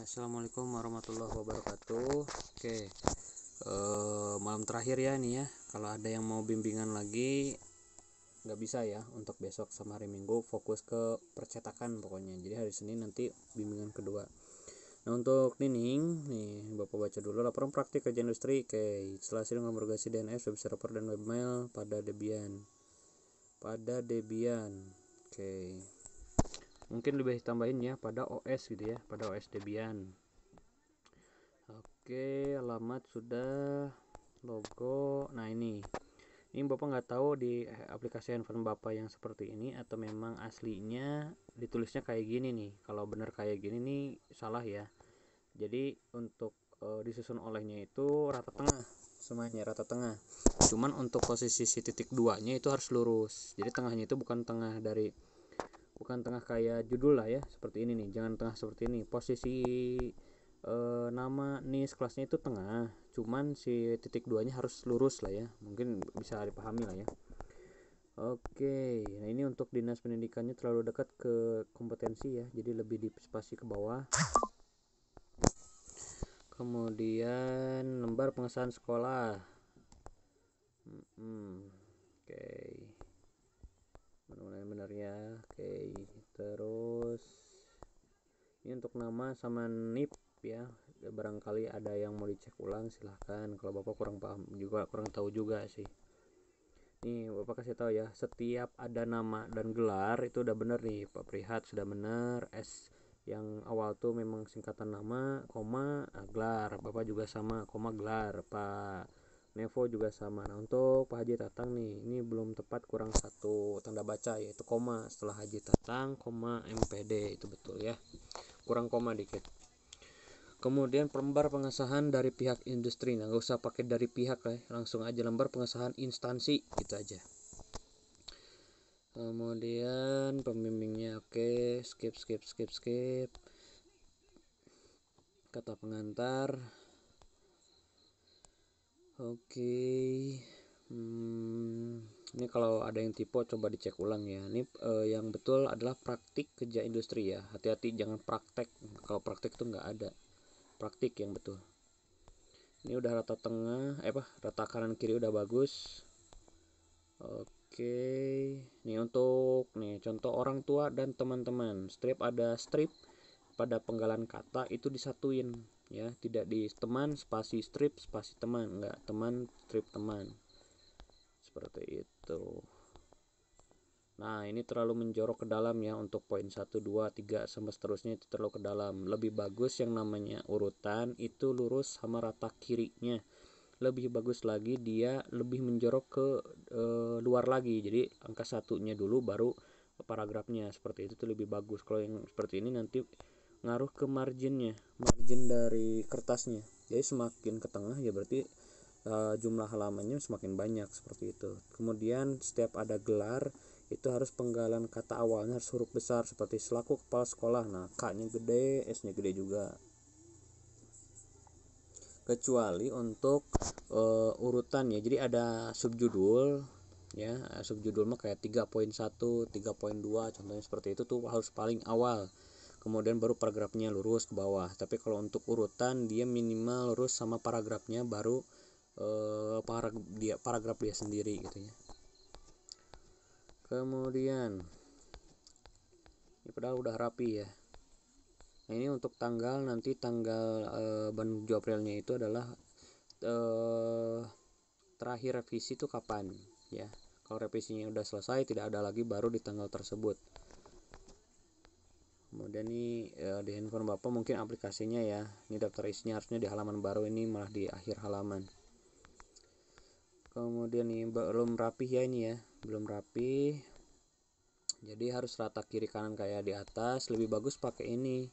Assalamualaikum warahmatullahi wabarakatuh. Oke, malam terakhir ya nih ya. Kalau ada yang mau bimbingan lagi, nggak bisa ya untuk besok sama hari Minggu, fokus ke percetakan pokoknya. Jadi hari Senin nanti bimbingan kedua. Nah untuk Nining nih, Bapak baca dulu laporan praktik kerja industri. Oke, setelah sidang konfigurasi DNS, web server dan webmail pada Debian. Oke. Mungkin lebih tambahin ya pada OS gitu ya, pada OS Debian. Oke, alamat sudah, logo. Nah ini Bapak nggak tahu di aplikasi handphone Bapak yang seperti ini atau memang aslinya ditulisnya kayak gini nih. Kalau bener kayak gini nih salah ya. Jadi untuk disusun olehnya itu rata tengah, semuanya rata tengah. Cuman untuk posisi si titik 2 nya itu harus lurus. Jadi tengahnya itu bukan tengah kayak judul lah ya, seperti ini nih. Jangan tengah seperti ini. Posisi nama NIS kelasnya itu tengah, cuman si titik 2 nya harus lurus lah ya, mungkin bisa dipahami lah ya. Oke, nah ini untuk dinas pendidikannya terlalu dekat ke kompetensi ya, jadi lebih di spasi ke bawah. Kemudian lembar pengesahan sekolah. Oke, benar ya. Oke, terus ini untuk nama sama NIP ya, barangkali ada yang mau dicek ulang silahkan. Kalau Bapak kurang paham juga, kurang tahu juga sih. Nih Bapak kasih tahu ya, setiap ada nama dan gelar itu udah bener nih. Pak Prihat sudah bener. S yang awal tuh memang singkatan nama, koma, gelar. Bapak juga sama, koma, gelar. Pak Nevo juga sama. Nah untuk Pak Haji Tatang nih, ini belum tepat, kurang satu tanda baca, yaitu koma setelah Haji Tatang, koma MPD, itu betul ya, kurang koma dikit. Kemudian lembar pengesahan dari pihak industri. Nah, nggak usah pakai dari pihak ya, langsung aja lembar pengesahan instansi, gitu aja. Kemudian pembimbingnya oke, skip. Kata pengantar. Oke. Ini kalau ada yang tipe coba dicek ulang ya. Ini yang betul adalah praktik kerja industri ya. Hati-hati jangan praktek. Kalau praktek itu nggak ada. Praktik yang betul. Ini udah rata tengah, rata kanan kiri udah bagus. Oke, nih untuk contoh orang tua dan teman-teman. Ada strip pada penggalan kata itu disatuin ya, tidak di teman spasi strip spasi teman, enggak, teman strip teman, seperti itu. Nah ini terlalu menjorok ke dalam ya, untuk poin 1, 2, 3 sampai seterusnya itu terlalu ke dalam. Lebih bagus yang namanya urutan itu lurus sama rata kirinya. Lebih bagus lagi dia lebih menjorok ke luar lagi, jadi angka satunya dulu baru paragrafnya, seperti itu tuh lebih bagus. Kalau yang seperti ini nanti ngaruh ke margin dari kertasnya, jadi semakin ke tengah ya berarti jumlah halamannya semakin banyak, seperti itu. Kemudian setiap ada gelar itu harus penggalan kata awalnya harus huruf besar, seperti selaku kepala sekolah. Nah K nya gede, S nya gede juga, kecuali untuk urutan ya. Jadi ada subjudul ya, subjudul mah kayak 3.1, 3.2 contohnya, seperti itu tuh harus paling awal, kemudian baru paragrafnya lurus ke bawah. Tapi kalau untuk urutan dia minimal lurus sama paragrafnya, baru paragraf dia sendiri gitu ya. Kemudian ini padahal udah rapi ya. Nah ini untuk tanggal, nanti tanggal bulan Aprilnya itu adalah terakhir revisi itu kapan ya. Kalau revisinya udah selesai, tidak ada lagi, baru di tanggal tersebut. Kemudian ini di handphone Bapak mungkin aplikasinya ya, ini daftar isinya harusnya di halaman baru, ini malah di akhir halaman. Kemudian ini belum rapi ya, ini ya belum rapi, jadi harus rata kiri kanan kayak di atas. Lebih bagus pakai ini,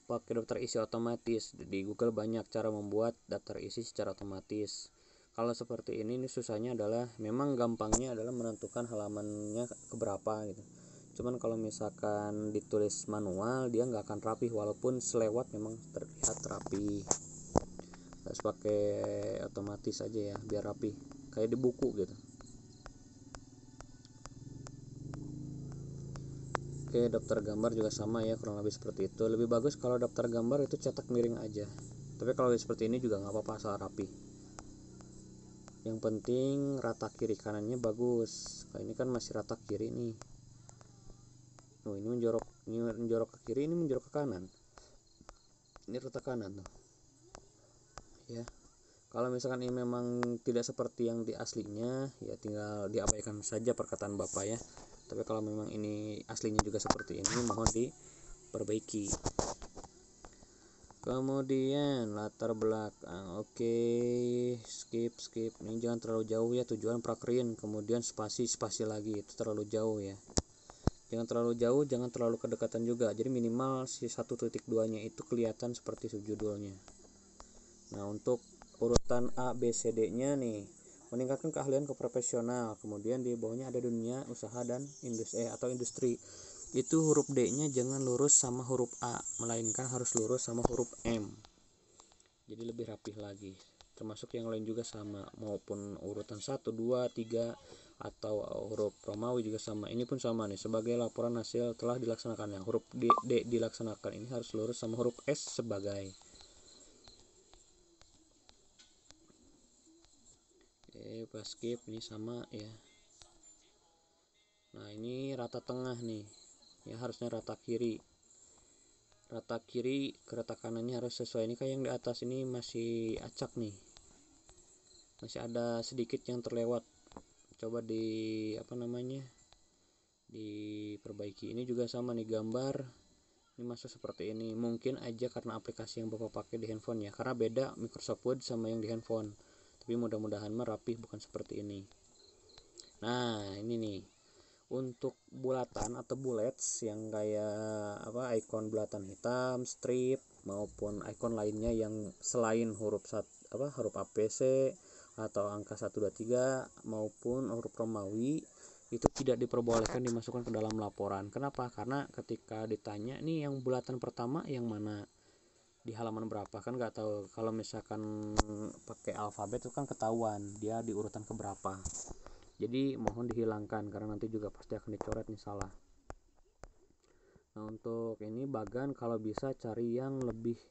pakai daftar isi otomatis. Di Google banyak cara membuat daftar isi secara otomatis. Kalau seperti ini susahnya adalah, memang gampangnya adalah menentukan halamannya keberapa gitu. Cuman kalau misalkan ditulis manual dia nggak akan rapi, walaupun selewat memang terlihat rapi. Harus pakai otomatis aja ya biar rapi, kayak di buku gitu. Oke, daftar gambar juga sama ya, kurang lebih seperti itu. Lebih bagus kalau daftar gambar itu cetak miring aja, tapi kalau seperti ini juga nggak apa-apa asal rapi. Yang penting rata kiri kanannya bagus. Kalau ini kan masih rata kiri nih. Oh, ini menjorok ke kiri, ini menjorok ke kanan. Ini rata kanan tuh ya. Kalau misalkan ini memang tidak seperti yang di aslinya, ya tinggal diabaikan saja perkataan bapak ya. Tapi kalau memang ini aslinya juga seperti ini, mohon diperbaiki. Kemudian latar belakang, oke, skip. Ini jangan terlalu jauh ya, tujuan prakerin. Kemudian spasi lagi, itu terlalu jauh ya. Jangan terlalu jauh, jangan terlalu kedekatan juga. Jadi minimal si 1.2 nya itu kelihatan seperti subjudulnya. Nah, untuk urutan A, B, C, D nya nih, meningkatkan keahlian ke profesional. Kemudian di bawahnya ada dunia usaha dan industri. Itu huruf D nya jangan lurus sama huruf A, melainkan harus lurus sama huruf M. Jadi lebih rapih lagi. Termasuk yang lain juga sama, maupun urutan 1, 2, 3 atau huruf Romawi juga sama. Ini pun sama nih, sebagai laporan hasil telah dilaksanakan. Yang huruf D dilaksanakan ini harus lurus sama huruf S sebagai. Oke, pas skip ini sama ya. Nah, ini rata tengah nih ya, harusnya rata kiri kereta kanannya harus sesuai. Ini kayak yang di atas ini masih acak nih, masih ada sedikit yang terlewat. Coba diperbaiki. Ini juga sama nih, gambar ini masuk seperti ini. Mungkin aja karena aplikasi yang bapak pakai di handphone ya, karena beda Microsoft Word sama yang di handphone. Tapi mudah-mudahan mah rapih, bukan seperti ini. Nah, ini nih untuk bulatan atau bullets yang kayak ikon bulatan hitam, strip maupun ikon lainnya yang selain huruf ABC atau angka 123 maupun huruf Romawi, itu tidak diperbolehkan dimasukkan ke dalam laporan. Kenapa? Karena ketika ditanya nih yang bulatan pertama yang mana, di halaman berapa, kan nggak tahu. Kalau misalkan pakai alfabet itu kan ketahuan dia di urutan keberapa. Jadi mohon dihilangkan karena nanti juga pasti akan dicoret nih salah. Nah, untuk ini bagan kalau bisa cari yang lebih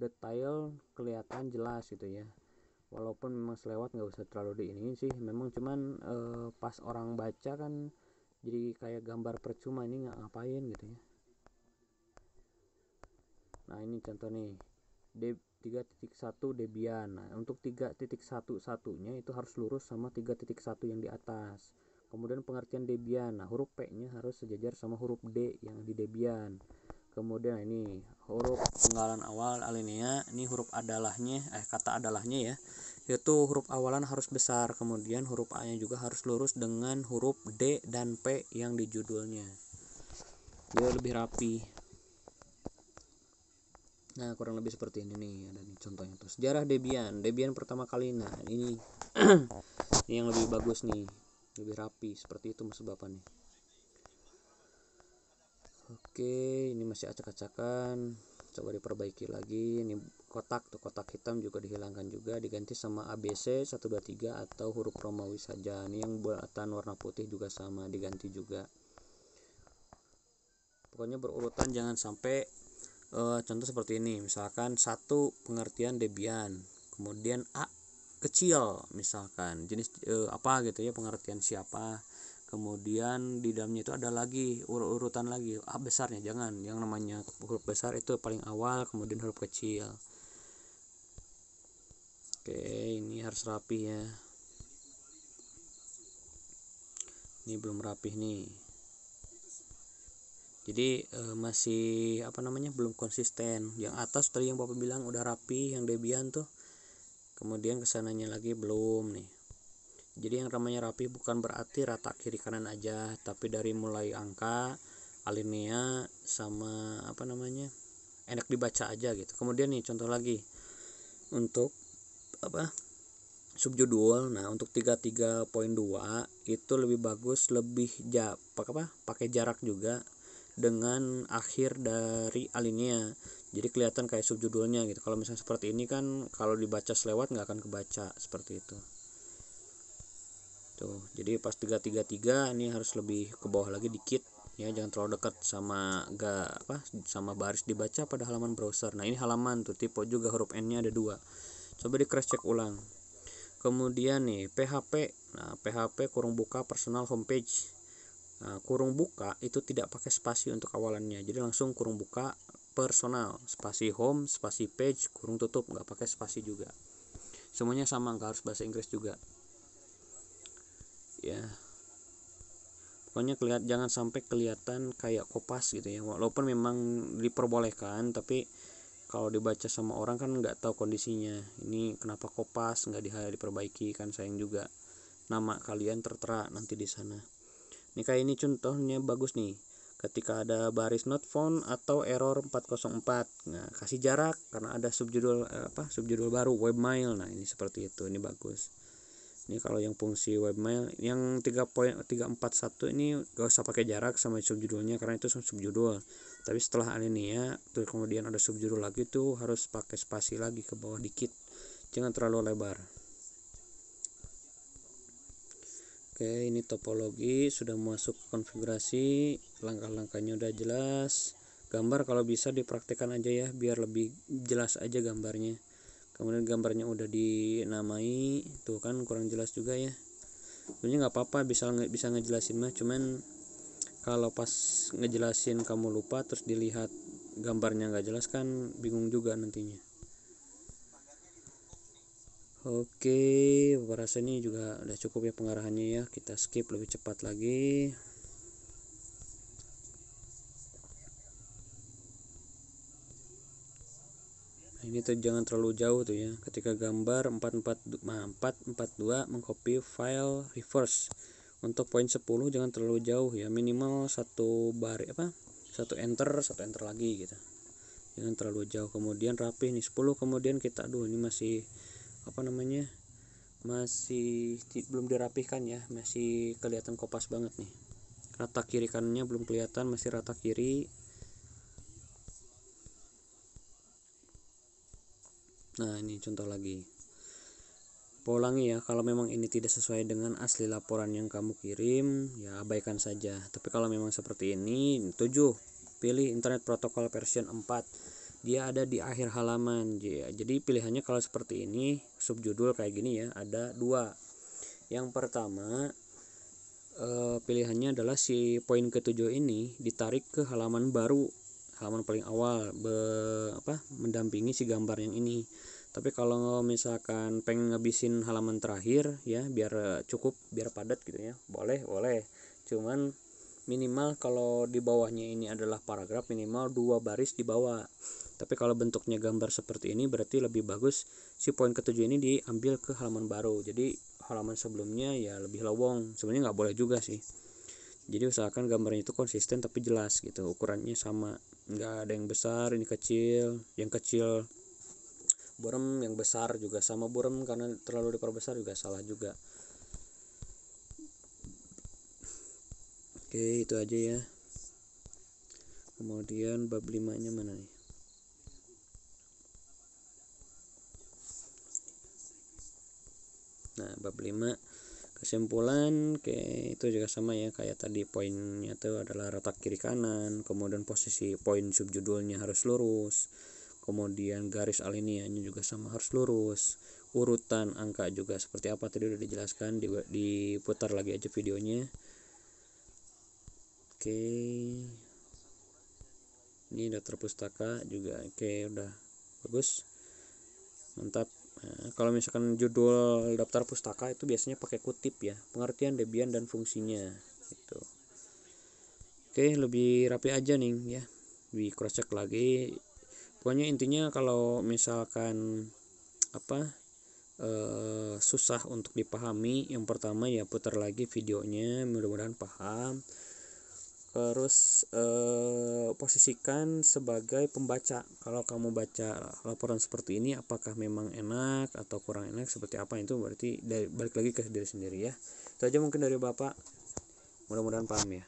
detail, kelihatan jelas gitu ya. Walaupun memang selewat nggak usah terlalu diinin sih, memang cuman pas orang baca kan jadi kayak gambar percuma, ini nggak ngapain gitu ya. Nah, ini contoh nih, 3.1 Debian. Nah, untuk 3.1 nya itu harus lurus sama 3.1 yang di atas. Kemudian pengertian Debian, nah huruf P nya harus sejajar sama huruf D yang di Debian. Kemudian ini huruf penggalan awal alinea, ini huruf kata adalahnya ya, yaitu huruf awalan harus besar. Kemudian huruf A nya juga harus lurus dengan huruf D dan P yang di judulnya, dia lebih rapi. Nah, kurang lebih seperti ini nih, ada nih contohnya tuh. Sejarah Debian pertama kali. Nah, ini ini yang lebih bagus nih, lebih rapi seperti itu maksud Bapak nih. Oke, ini masih acak-acakan, coba diperbaiki lagi. Ini kotak hitam juga dihilangkan juga, diganti sama ABC 123 atau huruf Romawi saja. Ini yang buatan warna putih juga sama, diganti juga. Pokoknya berurutan, jangan sampai contoh seperti ini, misalkan 1 pengertian Debian, kemudian A kecil misalkan jenis apa gitu ya, pengertian siapa, kemudian di dalamnya itu ada lagi urutan lagi A besarnya. Jangan, yang namanya huruf besar itu paling awal, kemudian huruf kecil. Oke, ini harus rapi ya, ini belum rapih nih. Jadi masih belum konsisten. Yang atas tadi yang Bapak bilang udah rapi, yang Debian tuh, kemudian kesananya lagi belum nih. Jadi yang namanya rapi bukan berarti rata kiri kanan aja, tapi dari mulai angka, alinea sama enak dibaca aja gitu. Kemudian nih contoh lagi untuk subjudul. Nah, untuk 33.2 itu lebih bagus, lebih pakai jarak juga dengan akhir dari alinea, jadi kelihatan kayak subjudulnya gitu. Kalau misalnya seperti ini kan kalau dibaca selewat nggak akan kebaca seperti itu tuh. Jadi pas 333 ini harus lebih ke bawah lagi dikit ya, jangan terlalu dekat sama sama baris dibaca pada halaman browser. Nah ini halaman tuh, tipe juga huruf N-nya ada 2. Coba di cross check ulang. Kemudian nih PHP, nah PHP kurung buka personal homepage. Nah, kurung buka itu tidak pakai spasi untuk awalannya, jadi langsung kurung buka personal, spasi home, spasi page, kurung tutup, nggak pakai spasi juga. Semuanya sama, nggak harus bahasa Inggris juga ya. Pokoknya jangan sampai kelihatan kayak kopas gitu ya, walaupun memang diperbolehkan, tapi kalau dibaca sama orang kan nggak tahu kondisinya, ini kenapa kopas, nggak diperbaiki kan, sayang juga nama kalian tertera nanti di sana. Ini kayak ini contohnya bagus nih, ketika ada baris not found atau error 404, nah kasih jarak karena ada subjudul baru webmail. Nah ini seperti itu, ini bagus. Ini kalau yang fungsi webmail yang 3.341 ini gak usah pakai jarak sama subjudulnya karena itu subjudul. Tapi setelah alinea tuh kemudian ada subjudul lagi tuh harus pakai spasi lagi ke bawah dikit, jangan terlalu lebar. Oke, ini topologi sudah masuk konfigurasi, langkah-langkahnya udah jelas. Gambar kalau bisa dipraktekkan aja ya, biar lebih jelas aja gambarnya. Kemudian gambarnya udah dinamai, tuh kan kurang jelas juga ya. Sebenarnya nggak apa-apa, bisa ngejelasin mah, cuman kalau pas ngejelasin kamu lupa terus dilihat gambarnya nggak jelas kan bingung juga nantinya. Oke, Bapak rasa ini juga udah cukup ya pengarahannya ya, kita skip lebih cepat lagi. Ini tuh jangan terlalu jauh tuh ya, ketika gambar 442 mengcopy file reverse. Untuk poin 10 jangan terlalu jauh ya, minimal satu enter lagi gitu, jangan terlalu jauh. Kemudian rapi nih 10, kemudian kita ini masih masih belum dirapihkan ya, masih kelihatan kopas banget nih, rata kiri kanannya belum kelihatan, masih rata kiri. Nah ini contoh lagi, ulangi ya, kalau memang ini tidak sesuai dengan asli laporan yang kamu kirim ya abaikan saja. Tapi kalau memang seperti ini, 7 pilih Internet Protocol version 4, dia ada di akhir halaman ya. Jadi pilihannya kalau seperti ini, subjudul kayak gini ya, ada 2. Yang pertama pilihannya adalah si poin ke-7 ini ditarik ke halaman baru, halaman paling awal, mendampingi si gambar yang ini. Tapi kalau misalkan pengen ngabisin halaman terakhir ya, biar cukup, biar padat gitu ya, boleh. Cuman minimal kalau di bawahnya ini adalah paragraf, minimal 2 baris di bawah. Tapi kalau bentuknya gambar seperti ini berarti lebih bagus si poin ke-7 ini diambil ke halaman baru. Jadi halaman sebelumnya ya lebih lowong. Sebenarnya nggak boleh juga sih. Jadi usahakan gambarnya itu konsisten tapi jelas gitu, ukurannya sama, nggak ada yang besar ini kecil, yang kecil burem, yang besar juga sama burem, karena terlalu diperbesar juga salah juga. Oke, itu aja ya. Kemudian bab 5 nya mana nih? Nah bab 5 kesimpulan, itu juga sama ya kayak tadi, poinnya itu adalah rata kiri kanan, kemudian posisi poin subjudulnya harus lurus, kemudian garis alineanya juga sama harus lurus, urutan angka juga seperti apa tadi udah dijelaskan, diputar lagi aja videonya. Oke, ini daftar pustaka juga udah bagus, mantap. Nah, kalau misalkan judul daftar pustaka itu biasanya pakai kutip ya, pengertian Debian dan fungsinya gitu. Oke, lebih rapi aja nih ya, di cross check lagi. Pokoknya intinya kalau misalkan susah untuk dipahami, yang pertama ya putar lagi videonya, mudah-mudahan paham. Terus posisikan sebagai pembaca. Kalau kamu baca laporan seperti ini, apakah memang enak atau kurang enak, seperti apa, itu berarti balik lagi ke diri sendiri ya. Itu aja mungkin dari Bapak, mudah-mudahan paham ya.